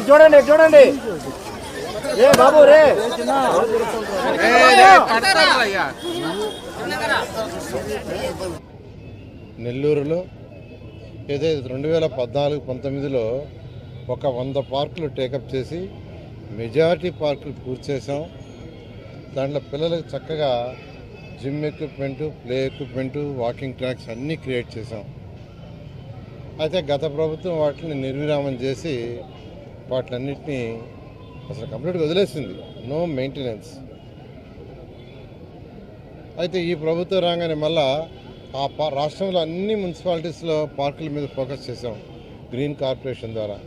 చూడండి చూడండి ఏ బాబు రే నెల్లూరులో ఏదైతే 2014-19లో ఒక 100 పార్కులు టేకప్ చేసి మెజారిటీ పార్కులు పూర్తి చేసాం. దాంట్లో పిల్లలకు చక్కగా gym equipment, play equipment, walking tracks అన్నీ క్రియేట్ చేసాం. అయితే గత ప్రభుత్వం వాటిని నిర్విరామం చేసి వాటిలన్నింటినీ అసలు కంప్లీట్గా వదిలేసింది. No maintenance. అయితే ఈ ప్రభుత్వం రాగానే మళ్ళా రాష్ట్రంలో అన్ని మున్సిపాలిటీస్లో పార్కుల మీద ఫోకస్ చేసాం గ్రీన్ కార్పొరేషన్ ద్వారా.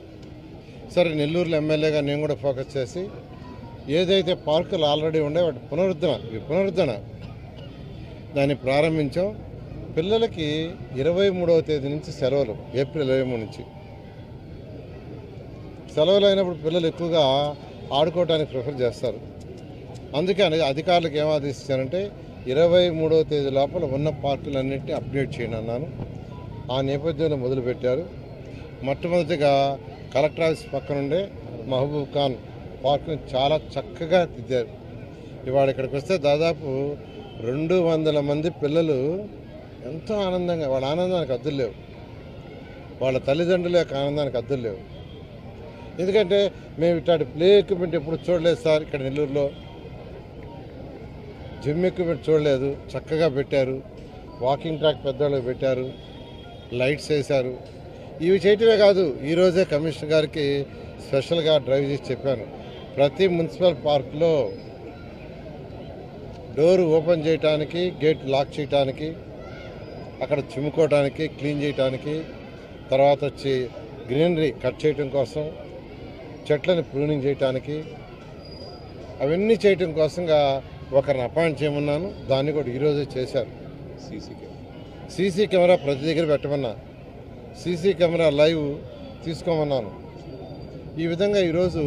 సరే, నెల్లూరులో ఎమ్మెల్యేగా నేను కూడా ఫోకస్ చేసి ఏదైతే పార్కులు ఆల్రెడీ ఉండే వాటి పునరుద్ధరణ దాన్ని ప్రారంభించాం. పిల్లలకి 23వ తేదీ నుంచి సెలవులు, ఏప్రిల్ 23 నుంచి సెలవులు అయినప్పుడు పిల్లలు ఎక్కువగా ఆడుకోవడానికి ప్రిఫర్ చేస్తారు. అందుకే అధికారులకు ఏం ఆదేశించారంటే 23వ తేదీ లోపల ఉన్న పార్కులన్నింటినీ అప్డేట్ చేయండి అన్నాను. ఆ నేపథ్యంలో మొదలుపెట్టారు. మొట్టమొదటిగా కలెక్టర్ ఆఫీస్ పక్కనుండే మహబూబ్ ఖాన్ పార్కుని చాలా చక్కగా దిద్దారు. ఇవాళ ఇక్కడికి వస్తే దాదాపు 200 మంది పిల్లలు ఎంతో ఆనందంగా, వాళ్ళ ఆనందానికి అద్దులు లేవు, వాళ్ళ తల్లిదండ్రుల యొక్క ఆనందానికి అద్దులు లేవు. ఎందుకంటే మేము ఇట్లాంటి ప్లే ఎక్విప్మెంట్ ఎప్పుడు చూడలేదు సార్, ఇక్కడ నెల్లూరులో జిమ్ ఎక్విప్మెంట్ చూడలేదు, చక్కగా పెట్టారు. వాకింగ్ ట్రాక్ పెద్దవాళ్ళకి పెట్టారు, లైట్స్ వేశారు. ఇవి చేయటమే కాదు, ఈరోజే కమిషనర్ గారికి స్పెషల్గా డ్రైవ్ చేసి చెప్పాను, ప్రతి మున్సిపల్ పార్క్లో డోర్ ఓపెన్ చేయడానికి, గేట్ లాక్ చేయడానికి, అక్కడ చిమ్ముకోవడానికి, క్లీన్ చేయడానికి, తర్వాత వచ్చి గ్రీనరీ కట్ చేయటం కోసం, చెట్లను ప్రూనింగ్ చేయడానికి, అవన్నీ చేయటం కోసంగా ఒకరిని అపాయింట్ చేయమన్నాను. దాన్ని కూడా ఈరోజే చేశారు. సీసీ కెమెరా ప్రతి దగ్గర పెట్టమన్నా, సీసీ కెమెరా లైవ్ తీసుకోమన్నాను. ఈ విధంగా ఈరోజు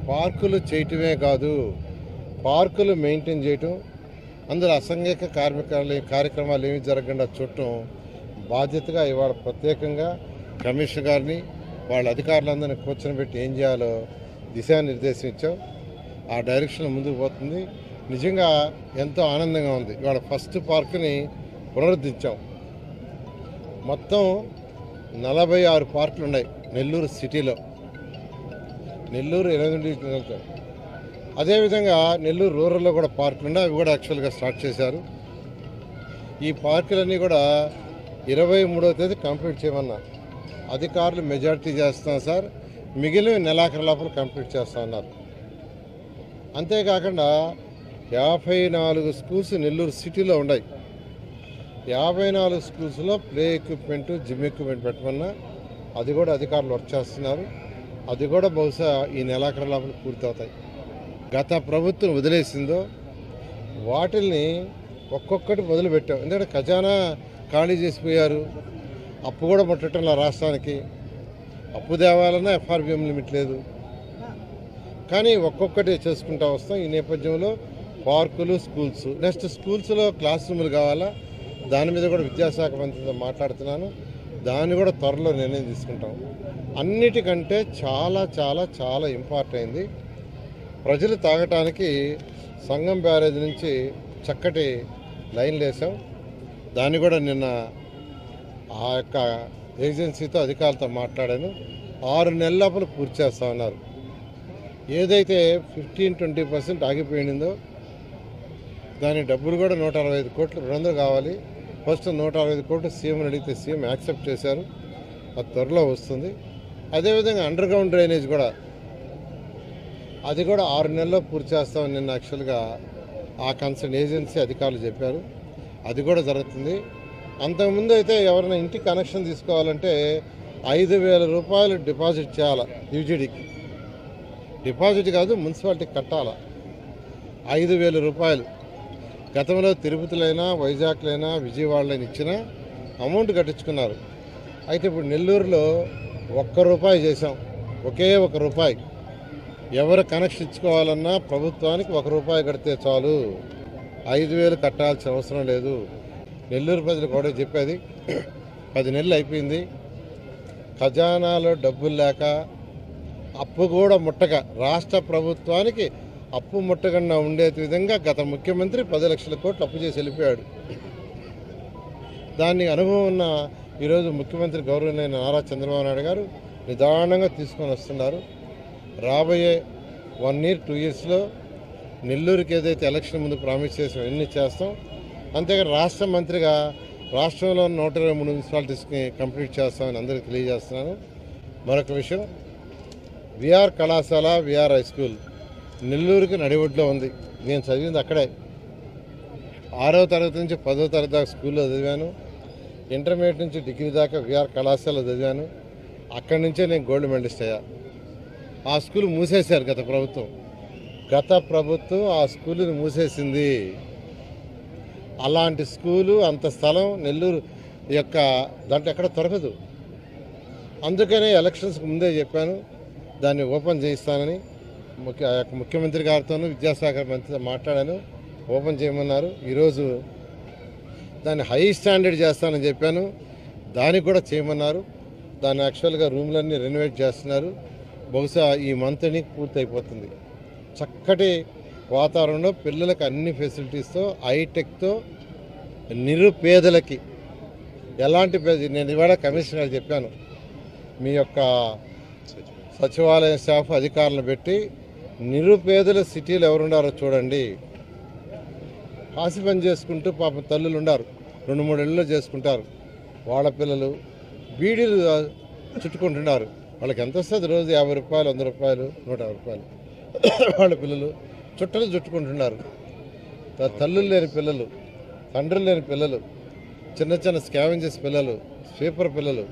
పార్కులు చేయటమే కాదు, పార్కులు మెయింటైన్ చేయటం, అందులో అసంఘిక కార్యక్రమాలు ఏమి జరగకుండా చూడటం బాధ్యతగా ఇవాళ ప్రత్యేకంగా కమిషనర్ గారిని వాళ్ళ అధికారులందరినీ కూర్చొని పెట్టి ఏం చేయాలో దిశానిర్దేశం ఇచ్చాం. ఆ డైరెక్షన్లో ముందుకు పోతుంది. నిజంగా ఎంతో ఆనందంగా ఉంది. ఇవాళ ఫస్ట్ పార్కుని పునరుద్ధరించాం. మొత్తం 46 పార్కులు ఉన్నాయి నెల్లూరు సిటీలో, నెల్లూరు 8 అదేవిధంగా నెల్లూరు రూరల్లో కూడా పార్కులు ఉన్నాయి. అవి కూడా యాక్చువల్గా స్టార్ట్ చేశారు. ఈ పార్కులన్నీ కూడా 23వ తేదీ కంప్లీట్ చేయమన్నా. అధికారులు మెజారిటీ చేస్తున్నాం సార్, మిగిలిన నెలాఖరు లోపల కంప్లీట్ చేస్తా ఉన్నారు. అంతేకాకుండా 54 స్కూల్స్ నెల్లూరు సిటీలో ఉన్నాయి. 54 స్కూల్స్లో ప్లే ఎక్విప్మెంట్, జిమ్ ఎక్విప్మెంట్ పెట్టమన్నా అది కూడా అధికారులు వర్క్ చేస్తున్నారు. అది కూడా బహుశా ఈ నెలాఖరు లోపల పూర్తవుతాయి. గత ప్రభుత్వం వదిలేసిందో వాటిల్ని ఒక్కొక్కటి మొదలుపెట్టాం. ఎందుకంటే ఖజానా ఖాళీ చేసిపోయారు, అప్పు కూడా ముట్టడంలో రాష్ట్రానికి. అప్పు తేవాలన్నా ఎఫ్ఆర్బిఎం లిమిట్ లేదు. కానీ ఒక్కొక్కటి చేసుకుంటూ వస్తాం. ఈ నేపథ్యంలో పార్కులు, స్కూల్స్, నెక్స్ట్ స్కూల్స్లో క్లాస్ రూములు కావాలా, దాని మీద కూడా విద్యాశాఖ మంత్రితో మాట్లాడుతున్నాను. దాన్ని కూడా త్వరలో నిర్ణయం తీసుకుంటాం. అన్నిటికంటే చాలా చాలా చాలా ఇంపార్టెంట్ అయింది, ప్రజలు తాగటానికి సంగం బ్యారేజ్ నుంచి చక్కటి లైన్లు వేసాం. దాన్ని కూడా నిన్న ఆ యొక్క ఏజెన్సీతో అధికారులతో మాట్లాడాను. 6 నెలల లోపల పూర్తి చేస్తా ఉన్నారు. ఏదైతే 15-20% ఆగిపోయిందో దాని డబ్బులు కూడా 165 కోట్లు 200 కావాలి. ఫస్ట్ 165 కోట్లు సీఎంని అడిగితే సీఎం యాక్సెప్ట్ చేశారు. అది త్వరలో వస్తుంది. అదేవిధంగా అండర్ గ్రౌండ్ డ్రైనేజ్ కూడా అది కూడా 6 నెలల్లో పూర్తి చేస్తామని నిన్న యాక్చువల్గా ఆ కన్సర్న్ ఏజెన్సీ అధికారులు చెప్పారు. అది కూడా జరుగుతుంది. అంతకుముందు అయితే ఎవరైనా ఇంటికి కనెక్షన్ తీసుకోవాలంటే 5,000 రూపాయలు డిపాజిట్ చేయాలి. యూజీడీకి డిపాజిట్ కాదు, మున్సిపాలిటీకి కట్టాలా 5,000 రూపాయలు. గతంలో తిరుపతిలైనా, వైజాగ్లైనా, విజయవాడలైనా ఇచ్చిన అమౌంట్ కట్టించుకున్నారు. అయితే ఇప్పుడు నెల్లూరులో ₹1 చేశాం. ఒకే ₹1. ఎవరు కనెక్షన్ ఇచ్చుకోవాలన్నా ప్రభుత్వానికి ₹1 కడితే చాలు, 5,000 కట్టాల్సిన అవసరం లేదు. నెల్లూరు ప్రజలు కూడా చెప్పేది 10 నెలలు అయిపోయింది. ఖజానాలో డబ్బులు లేక అప్పు కూడా ముట్టక రాష్ట్ర ప్రభుత్వానికి అప్పు ముట్టకుండా ఉండే విధంగా గత ముఖ్యమంత్రి 10 లక్షల కోట్లు అప్పు చేసి వెళ్ళిపోయాడు. దాన్ని అనుభవం ఉన్న ఈరోజు ముఖ్యమంత్రి గౌరవనీయులైన నారా చంద్రబాబు నాయుడు గారు నిదానంగా తీసుకొని వస్తున్నారు. రాబోయే 1 year 2 yearsలో నెల్లూరుకి ఏదైతే ఎలక్షన్ ముందు ప్రామిస్ చేసాం ఎన్ని చేస్తాం. అంతేకాదు రాష్ట్ర మంత్రిగా రాష్ట్రంలో 123 మున్సిపాలిటీస్ని కంప్లీట్ చేస్తామని అందరికీ తెలియజేస్తున్నాను. మరొక విషయం, విఆర్ కళాశాల, విఆర్ హై స్కూల్ నెల్లూరుకి నడిబొడ్లో ఉంది. నేను చదివింది అక్కడే. 6వ తరగతి నుంచి 10వ తరగతి దాకా స్కూల్లో చదివాను. ఇంటర్మీడియట్ నుంచి డిగ్రీ దాకా విఆర్ కళాశాలలో చదివాను. అక్కడి నుంచే నేను గోల్డ్ మెడలిస్ట్ అయ్యా. ఆ స్కూల్ మూసేశారు గత ప్రభుత్వం. ఆ స్కూలుని మూసేసింది. అలాంటి స్కూలు, అంత స్థలం నెల్లూరు యొక్క దాంట్లో ఎక్కడ దొరకదు. అందుకనే ఎలక్షన్స్కి ముందే చెప్పాను దాన్ని ఓపెన్ చేయిస్తానని. ముఖ్యమంత్రి గారితోనూ విద్యాశాఖ మంత్రితో మాట్లాడాను, ఓపెన్ చేయమన్నారు. ఈరోజు దాన్ని హై స్టాండర్డ్ చేస్తానని చెప్పాను, దానికి కూడా చేయమన్నారు. దాన్ని యాక్చువల్గా రూమ్లన్నీ రెనోవేట్ చేస్తున్నారు. బహుశా ఈ మంత్ ఎండింగ్ పూర్తి అయిపోతుంది. చక్కటి వాతావరణంలో పిల్లలకు అన్ని ఫెసిలిటీస్తో, హైటెక్తో, నిరుపేదలకి ఎలాంటి నేను ఇవాళ కమిషనర్ చెప్పాను, మీ యొక్క సచివాలయ స్టాఫ్ అధికారులను పెట్టి నిరుపేదల సిటీలు ఎవరున్నారో చూడండి. కాసి పని చేసుకుంటూ పాపం తల్లులు ఉన్నారు, 2-3 ఇళ్ళు చేసుకుంటారు. వాళ్ళ పిల్లలు బీడీలు చుట్టుకుంటున్నారు. వాళ్ళకి ఎంత వస్తుంది రోజు? ₹50, ₹100, ₹150. వాళ్ళ పిల్లలు చుట్టలు చుట్టుకుంటున్నారు. తల్లులు లేని పిల్లలు, తండ్రులు లేని పిల్లలు, చిన్న చిన్న స్కావెంజర్స్ పిల్లలు, స్వీపర్ పిల్లలు.